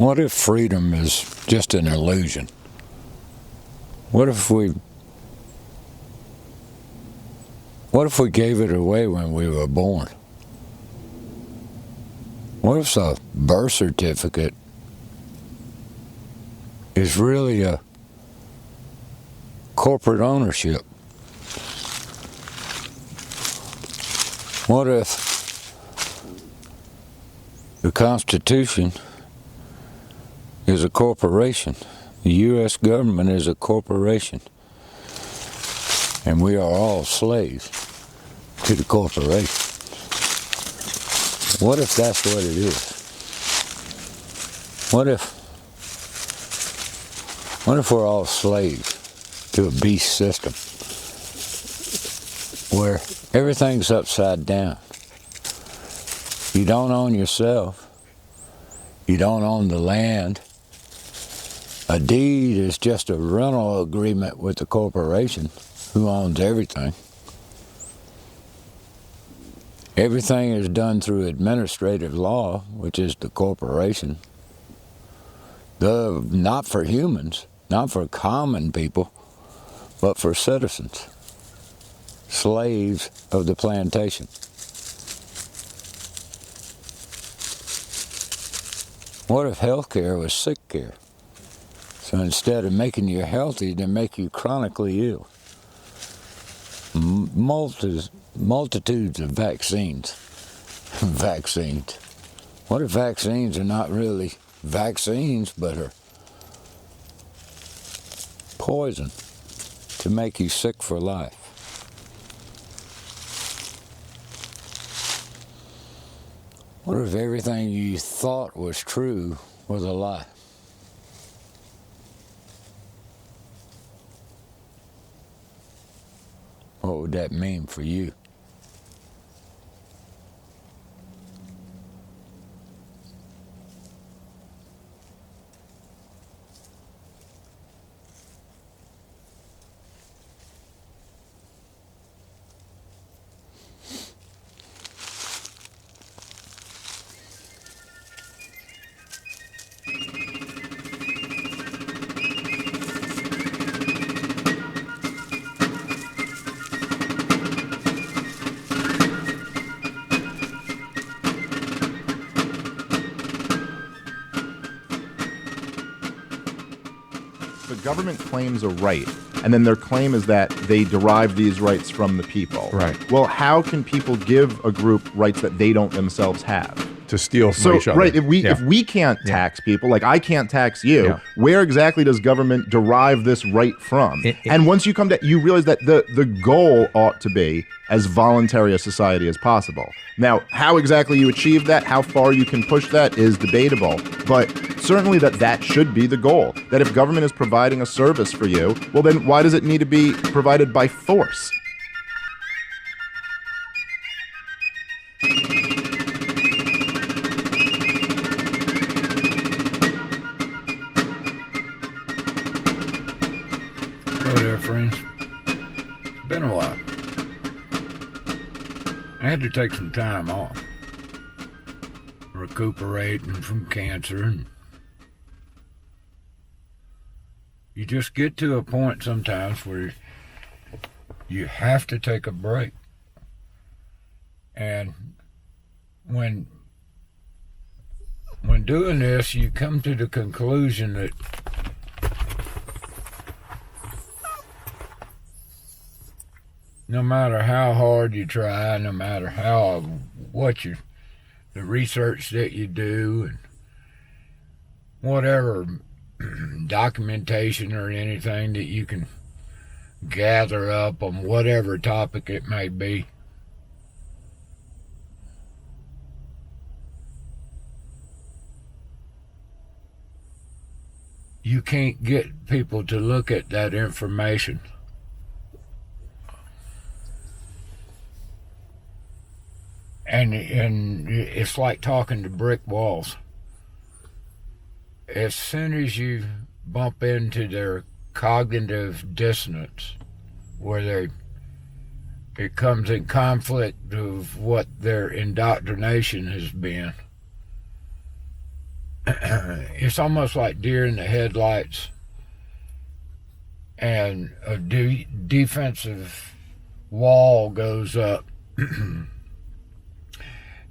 What if freedom is just an illusion? What if we gave it away when we were born? What if a birth certificate is really a corporate ownership? What if the Constitution is a corporation? The U.S. government is a corporation, and we are all slaves to the corporation. What if that's what it is? What if we're all slaves to a beast system where everything's upside down? You don't own yourself. You don't own the land. A deed is just a rental agreement with the corporation who owns everything. Everything is done through administrative law, which is the corporation. Not for humans, not for common people, but for citizens, slaves of the plantation. What if healthcare was sick care? So instead of making you healthy, they make you chronically ill. Multitudes of vaccines. Vaccines. What if vaccines are not really vaccines, but are poison to make you sick for life? What if everything you thought was true was a lie? What would that mean for you? The government claims a right, and then their claim is that they derive these rights from the people. Right. Well, how can people give a group rights that they don't themselves have? To steal from each other. Right, if we can't tax people, like I can't tax you, where exactly does government derive this right from? And once you come to, you realize that the goal ought to be as voluntary a society as possible. Now, how exactly you achieve that, how far you can push that is debatable, but certainly that should be the goal. That if government is providing a service for you, well then why does it need to be provided by force? Hello there, friends. It's been a while. I had to take some time off, recuperating from cancer, and you just get to a point sometimes where you have to take a break. And when doing this, you come to the conclusion that no matter how hard you try, no matter the research that you do, and whatever documentation or anything that you can gather up on whatever topic it may be, you can't get people to look at that information. And it's like talking to brick walls. As soon as you bump into their cognitive dissonance, where it comes in conflict of what their indoctrination has been, it's almost like deer in the headlights, and a defensive wall goes up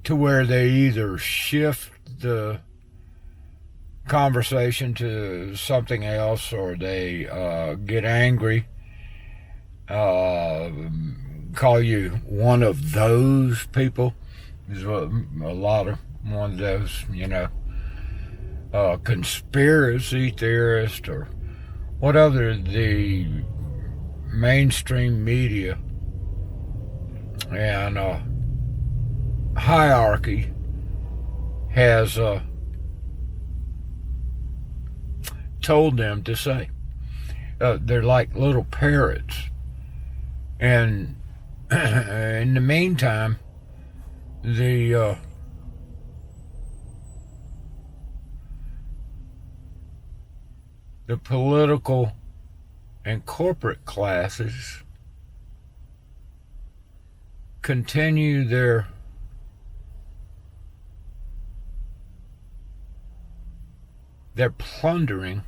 to where they either shift the conversation to something else, or they get angry, call you one of those people. There's a lot of one of those, conspiracy theorist, or whatever the mainstream media and hierarchy has told them to say. They're like little parrots. And in the meantime, the political and corporate classes continue their plundering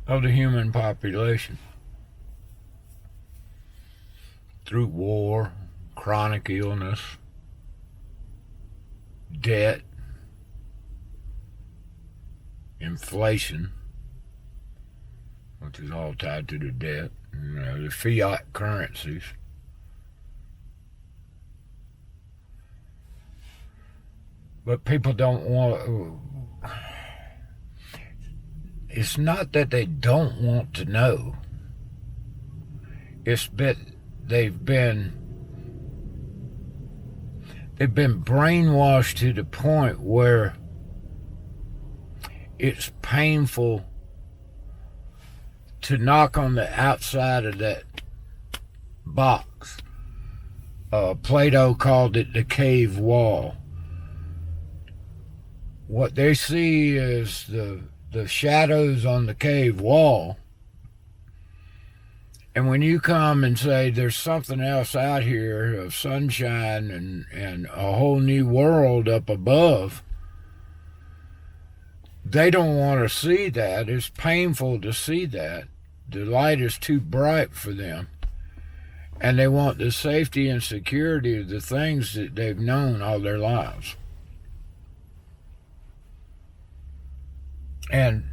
of the human population through war, chronic illness, debt, inflation, which is all tied to the debt, the fiat currencies. But people don't want. It's not that they don't want to know. It's that they've been brainwashed to the point where it's painful to knock on the outside of that box. Plato called it the cave wall. What they see is the shadows on the cave wall. And when you come and say there's something else out here of sunshine and a whole new world up above, they don't want to see that. It's painful to see that. The light is too bright for them. And they want the safety and security of the things that they've known all their lives. And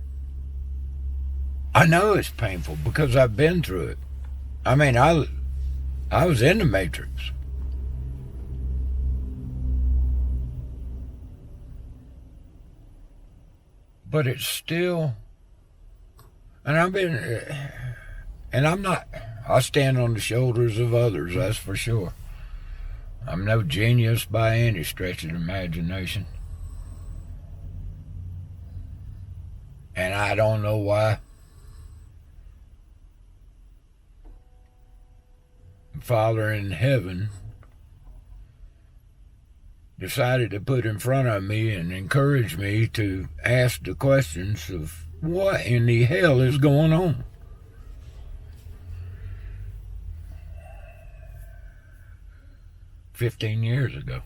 I know it's painful because I've been through it. I mean, I was in the Matrix. But it's still, and I'm not, I stand on the shoulders of others, that's for sure. I'm no genius by any stretch of the imagination. And I don't know why Father in heaven decided to put in front of me and encourage me to ask the questions of what in the hell is going on. "15 years ago.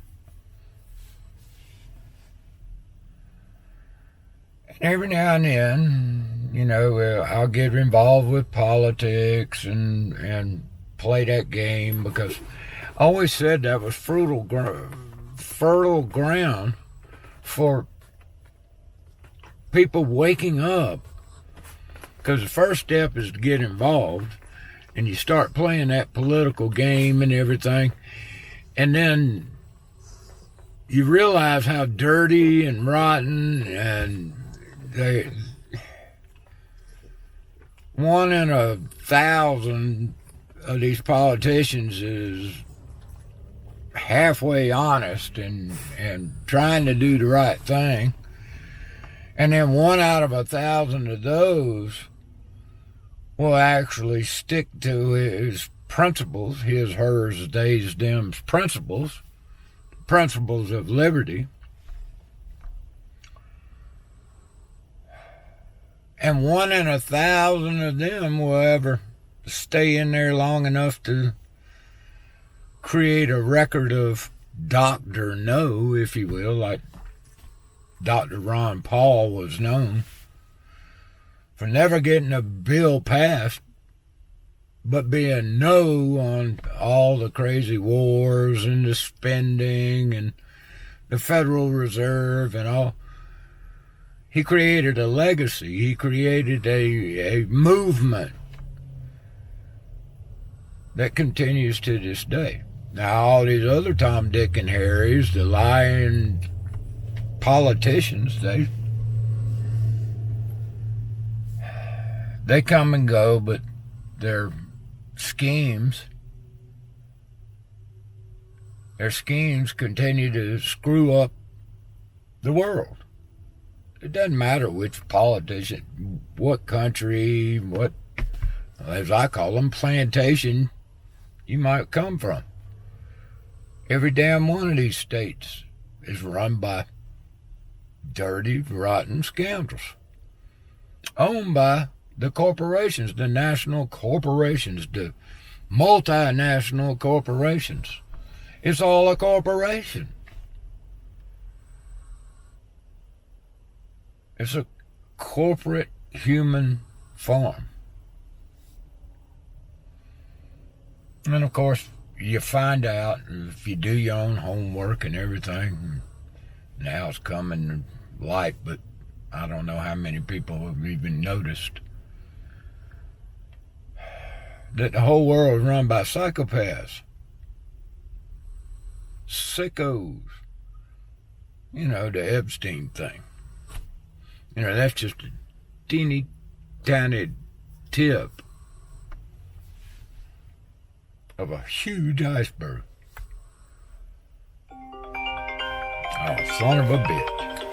Every now and then, I'll get involved with politics and play that game because I always said that was fertile ground for people waking up. Because the first step is to get involved, and you start playing that political game and everything, and then you realize how dirty and rotten and one in 1,000 of these politicians is halfway honest and trying to do the right thing. And then 1 out of 1,000 of those will actually stick to his principles, his, hers, they's, them's principles of liberty. And 1 in 1,000 of them will ever stay in there long enough to create a record of Dr. No, if you will, like Dr. Ron Paul was known for never getting a bill passed, but being no on all the crazy wars and the spending and the Federal Reserve and all. He created a legacy. He created a movement that continues to this day. Now, all these other Tom, Dick, and Harrys, the lying politicians, they come and go, but their schemes continue to screw up the world. It doesn't matter which politician, what country, what, as I call them, plantation you might come from. Every damn one of these states is run by dirty, rotten scoundrels, owned by the corporations, the national corporations, the multinational corporations. It's all a corporation. It's a corporate human farm. And of course, you find out if you do your own homework and everything. Now it's coming to light, but I don't know how many people have even noticed that the whole world is run by psychopaths, sickos. You know, the Epstein thing. You know, that's just a teeny tiny tip of a huge iceberg. Oh, son of a bitch.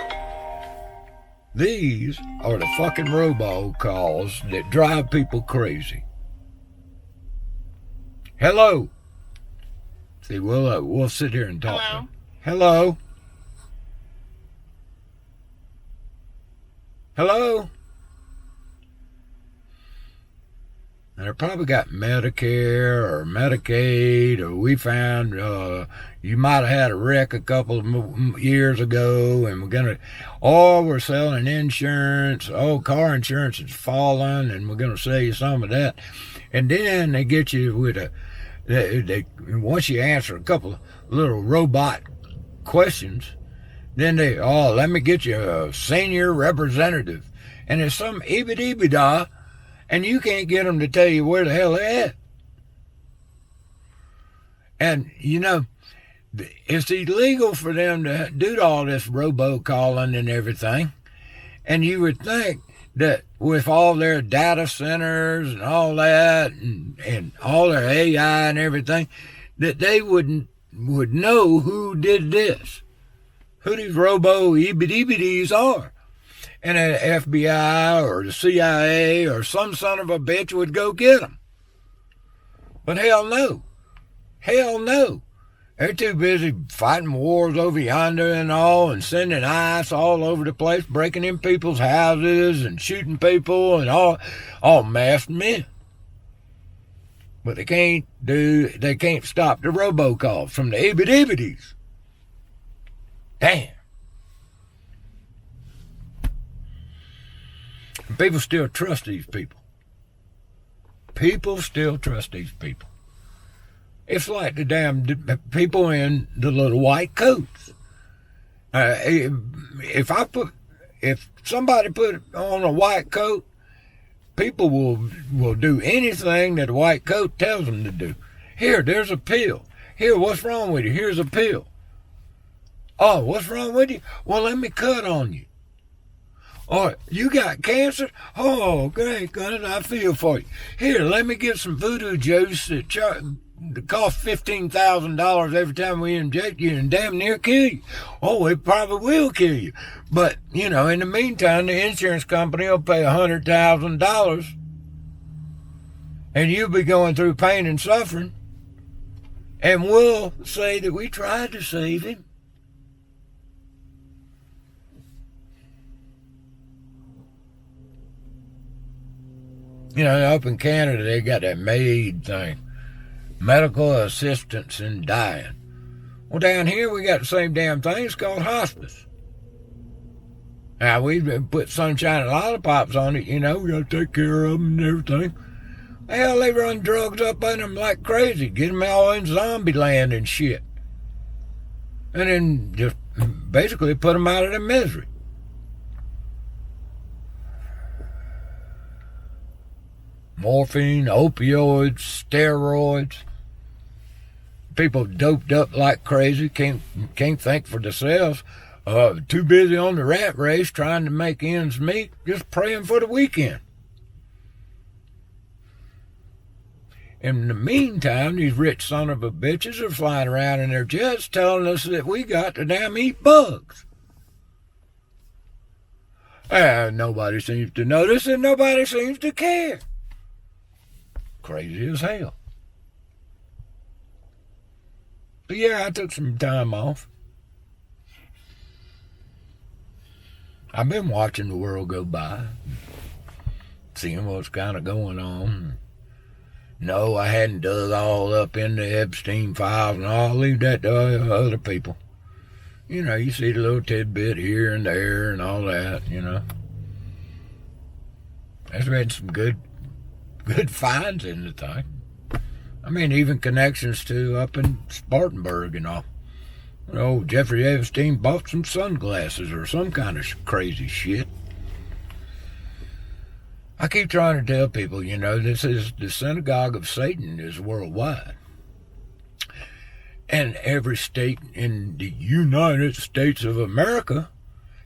These are the fucking robocalls that drive people crazy. Hello. See, we'll sit here and talk. Hello. Hello. Hello? And they probably got Medicare or Medicaid, or we found you might have had a wreck a couple of years ago, and we're selling insurance. Oh, car insurance is falling, and we're going to sell you some of that. And then they get you with once you answer a couple of little robot questions, then let me get you a senior representative. And it's some ibba-dibba-da, and you can't get them to tell you where the hell they're at. And, you know, it's illegal for them to do all this robocalling and everything. And you would think that with all their data centers and all that and all their AI and everything, that they would know who did this, who these robo-ibba-dibba-dees are. And the FBI or the CIA or some son of a bitch would go get them. But hell no. Hell no. They're too busy fighting wars over yonder and all, and sending ice all over the place, breaking in people's houses and shooting people and all masked men. But they can't stop the robocalls from the ibba-dibba-dees. Damn. And people still trust these people. People still trust these people. It's like the damn people in the little white coats. If somebody put on a white coat, people will do anything that a white coat tells them to do. Here, there's a pill. Here, what's wrong with you? Here's a pill. Oh, what's wrong with you? Well, let me cut on you. Or, you got cancer? Oh, great, good, I feel for you. Here, let me get some voodoo juice that costs $15,000 every time we inject you and damn near kill you. Oh, it probably will kill you. But, you know, in the meantime, the insurance company will pay $100,000 and you'll be going through pain and suffering, and we'll say that we tried to save him. You know, up in Canada, they got that MAID thing, medical assistance in dying. Well, down here, we got the same damn thing. It's called hospice. Now, we put sunshine and lollipops on it, you know, we got to take care of them and everything. Hell, they run drugs up on them like crazy, get them all in zombie land and shit. And then just basically put them out of their misery. Morphine, opioids, steroids. People doped up like crazy, can't think for themselves. Too busy on the rat race trying to make ends meet, just praying for the weekend. In the meantime, these rich son of a bitches are flying around in their jets telling us that we got to damn eat bugs. And nobody seems to notice and nobody seems to care. Crazy as hell. But yeah, I took some time off. I've been watching the world go by, seeing what's kind of going on. No, I hadn't dug all up in the Epstein files, and I'll leave that to other people. You know, you see the little tidbit here and there and all that, you know. There's been some good finds in the thing. I mean, even connections to up in Spartanburg and all. You know, Jeffrey Epstein bought some sunglasses or some kind of crazy shit. I keep trying to tell people, you know, this is the synagogue of Satan is worldwide. And every state in the United States of America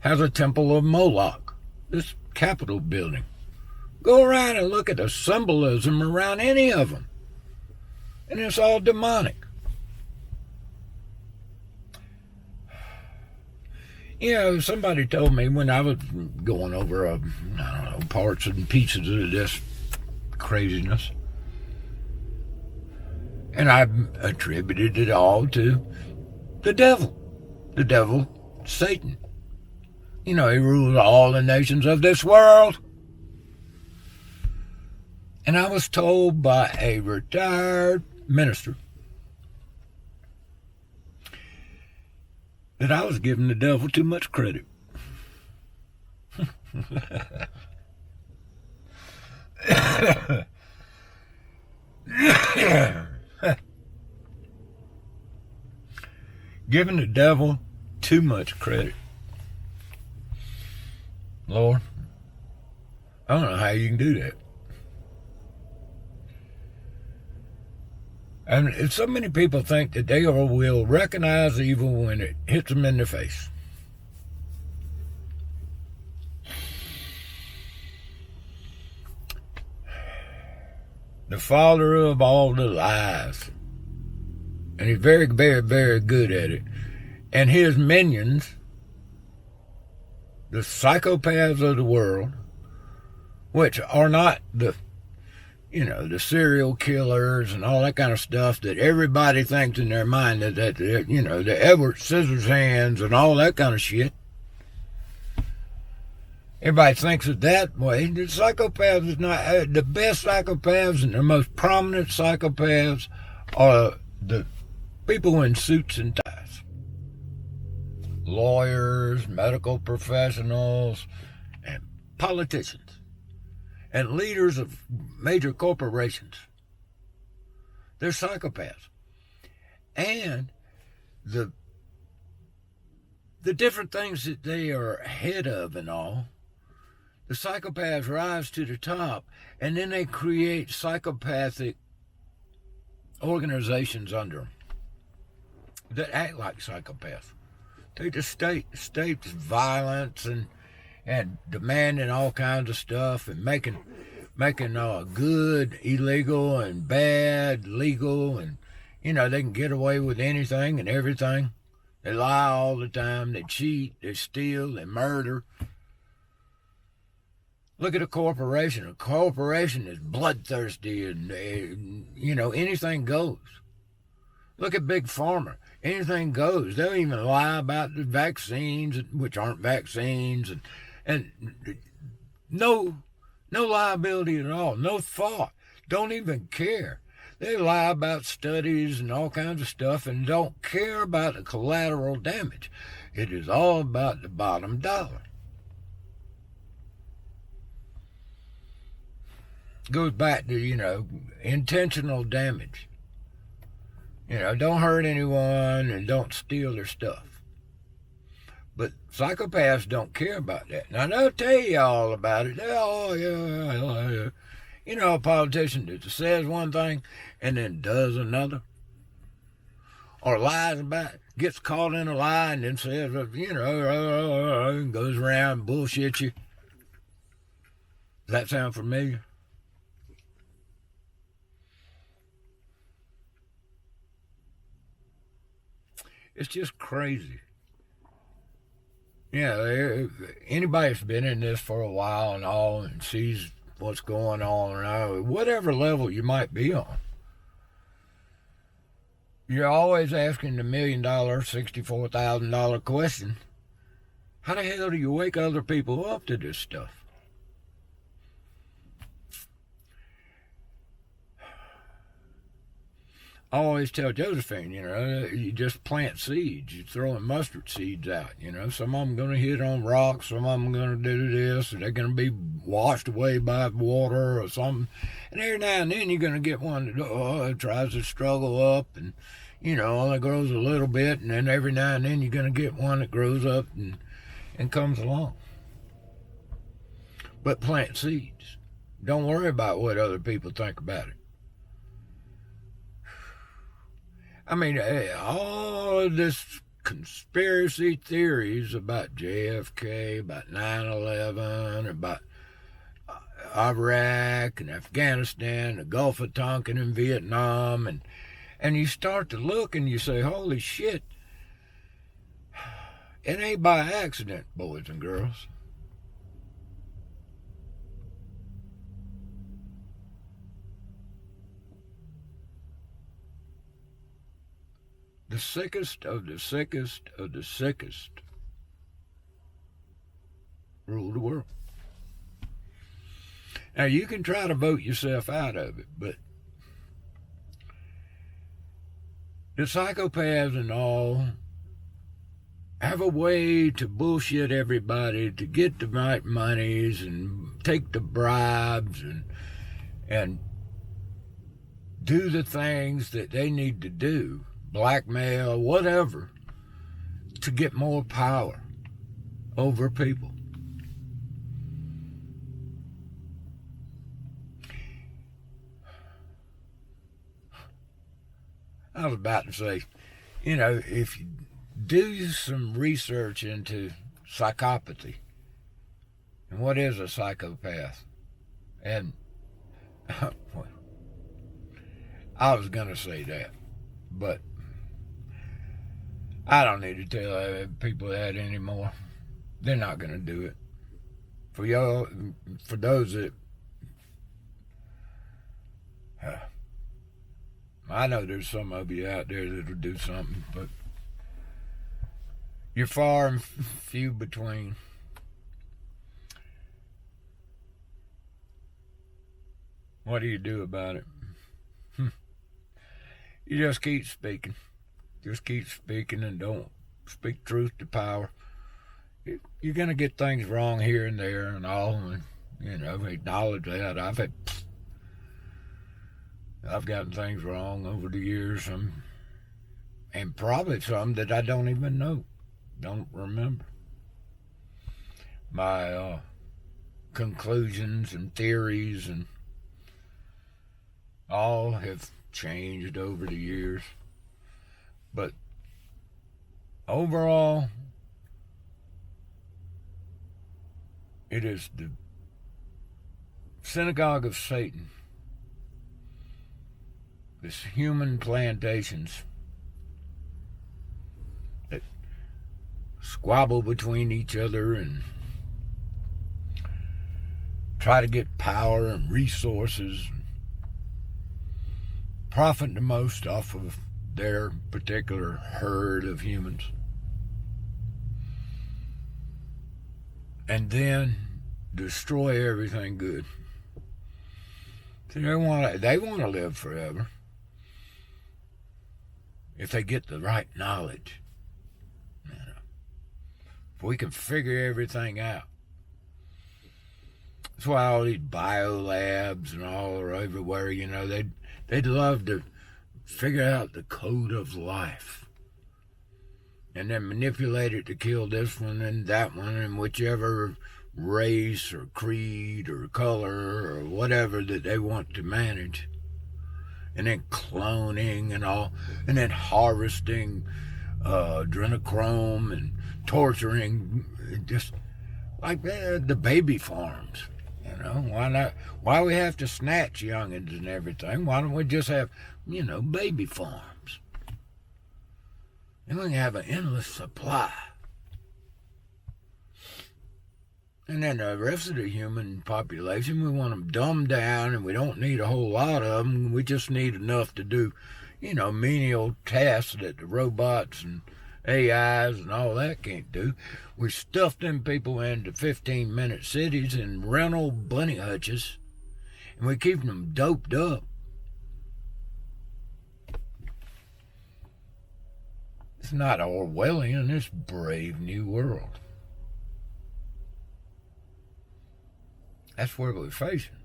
has a temple of Moloch, this Capitol building. Go around and look at the symbolism around any of them. And it's all demonic. You know, somebody told me when I was going over, parts and pieces of this craziness, and I attributed it all to the devil, Satan. You know, he rules all the nations of this world. And I was told by a retired minister that I was giving the devil too much credit. Giving the devil too much credit. Lord, I don't know how you can do that. And so many people think that they will recognize evil when it hits them in the face. The father of all the lies. And he's very, very, very good at it. And his minions, the psychopaths of the world, which are not the serial killers and all that kind of stuff that everybody thinks in their mind that the Edward Scissorhands and all that kind of shit. Everybody thinks it that way. The psychopaths is not the best psychopaths, and the most prominent psychopaths are the people in suits and ties. Lawyers, medical professionals, and politicians. And leaders of major corporations. They're psychopaths. And the different things that they are head of and all, the psychopaths rise to the top, and then they create psychopathic organizations under them that act like psychopaths. They just states violence and demanding all kinds of stuff and making good illegal and bad legal, and they can get away with anything and everything. They lie all the time, they cheat, they steal, they murder. Look at a corporation. A corporation is bloodthirsty and anything goes. Look at Big Pharma. Anything goes. They'll even lie about the vaccines, which aren't vaccines, and no liability at all, no thought, don't even care. They lie about studies and all kinds of stuff and don't care about the collateral damage. It is all about the bottom dollar. goes back to, intentional damage. Don't hurt anyone and don't steal their stuff. But psychopaths don't care about that. Now, they'll tell you all about it. Oh, yeah. A politician that says one thing and then does another. Or lies about it, gets caught in a lie and then says, and goes around and bullshits you. Does that sound familiar? It's just crazy. Anybody that's been in this for a while and all and sees what's going on around, whatever level you might be on, you're always asking the $1 million, $64,000 question. How the hell do you wake other people up to this stuff? I always tell Josephine, you just plant seeds. You're throwing mustard seeds out. Some of them going to hit on rocks. Some of them going to do this. And they're going to be washed away by water or something. And every now and then you're going to get one that tries to struggle up and, only grows a little bit. And then every now and then you're going to get one that grows up and comes along. But plant seeds. Don't worry about what other people think about it. I mean, all of this conspiracy theories about JFK, about 9/11, about Iraq and Afghanistan, the Gulf of Tonkin and Vietnam, and you start to look and you say, holy shit, it ain't by accident, boys and girls. The sickest of the sickest of the sickest rule the world. Now, you can try to vote yourself out of it, but the psychopaths and all have a way to bullshit everybody, to get the right monies and take the bribes and do the things that they need to do, blackmail, whatever, to get more power over people. I was about to say, if you do some research into psychopathy, and what is a psychopath, and I was going to say that, but I don't need to tell people that anymore. They're not going to do it. For y'all, for those that, I know there's some of you out there that'll do something, but you're far and few between. What do you do about it? You just keep speaking. Just keep speaking and don't speak truth to power. You're going to get things wrong here and there and all, and, acknowledge that. I've gotten things wrong over the years, and probably some that I don't even know, don't remember. My conclusions and theories and all have changed over the years. But overall, it is the synagogue of Satan. This human plantations that squabble between each other and try to get power and resources, profit the most off of their particular herd of humans, and then destroy everything good. So they want to live forever if they get the right knowledge. If we can figure everything out. That's why all these biolabs and all are everywhere. You know, they'd love to figure out the code of life and then manipulate it to kill this one and that one and whichever race or creed or color or whatever that they want to manage. And then cloning and all, and then harvesting adrenochrome and torturing, just like the baby farms. You know, why not? Why we have to snatch youngins and everything? Why don't we just have, you know, baby farms? And we can have an endless supply. And then the rest of the human population, we want them dumbed down, and we don't need a whole lot of them. We just need enough to do, you know, menial tasks that the robots and AIs and all that can't do. We stuff them people into 15-minute cities and rental bunny hutches, and we keep them doped up. It's not Orwellian, it's Brave New World. That's where we're facing.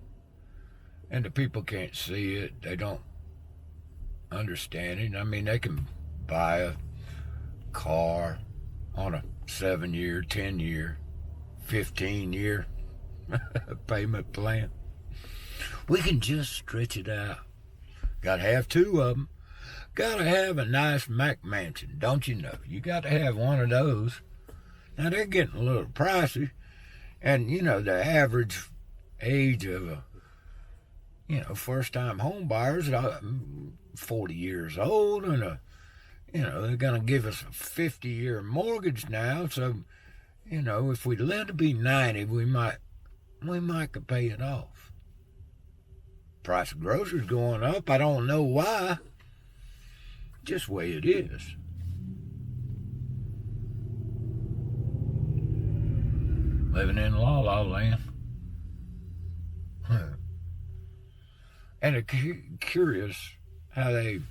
And the people can't see it. They don't understand it. I mean, they can buy a car on a 7-year, 10-year, 15-year payment plan. We can just stretch it out. Got to have 2 of them. Got to have a nice Mac mansion, don't you know? You got to have one of those. Now, they're getting a little pricey. And, you know, the average age of a, you know, first-time home buyers, 40 years old, and you know, they're going to give us a 50-year mortgage now. So, you know, if we live to be 90, we might could pay it off. Price of groceries going up. I don't know why. Just the way it is. Living in la-la land. And it's curious how they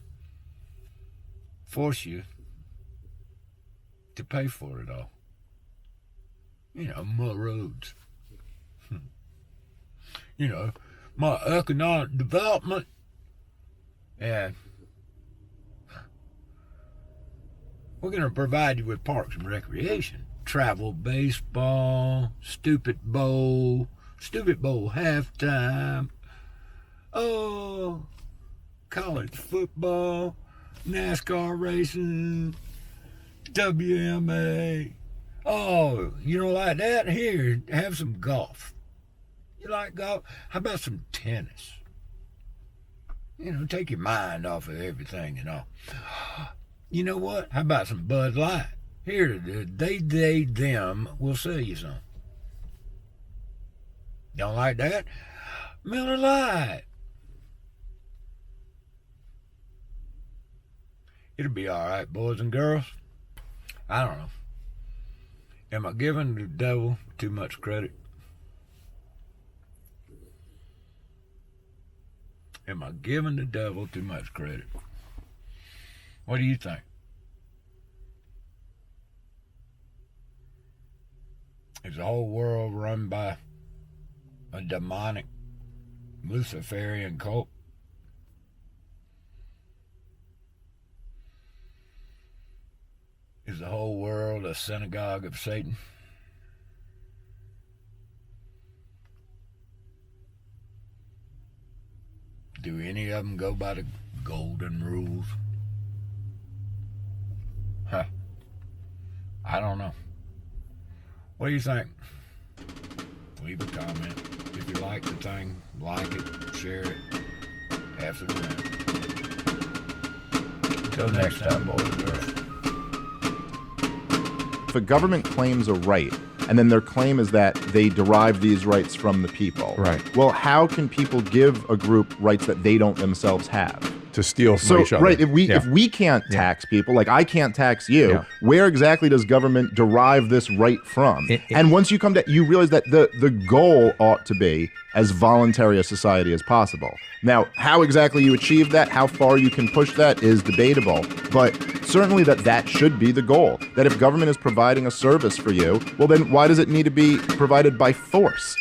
force you to pay for it all. You know, my roads. You know, my economic development. And we're going to provide you with parks and recreation. Travel baseball, stupid bowl halftime. Oh, college football, NASCAR racing, WMA. Oh, you don't like that? Here, have some golf. You like golf? How about some tennis? You know, take your mind off of everything and all. You know what? How about some Bud Light? Here, them will sell you some. Don't like that? Miller Lite. It'll be all right, boys and girls. I don't know. Am I giving the devil too much credit? Am I giving the devil too much credit? What do you think? Is the whole world run by a demonic Luciferian cult? Is the whole world a synagogue of Satan? Do any of them go by the golden rules? Huh. I don't know. What do you think? Leave a comment. If you like the thing, like it, share it, have some fun. Until next time, boys and girls. If a government claims a right, and then their claim is that they derive these rights from the people. Right. Well, how can people give a group rights that they don't themselves have? To steal from each other. Right, if we can't tax people, like I can't tax you, where exactly does government derive this right from? And once you come to, you realize that the goal ought to be as voluntary a society as possible. Now, how exactly you achieve that, how far you can push that is debatable, but certainly that should be the goal. That if government is providing a service for you, well then why does it need to be provided by force?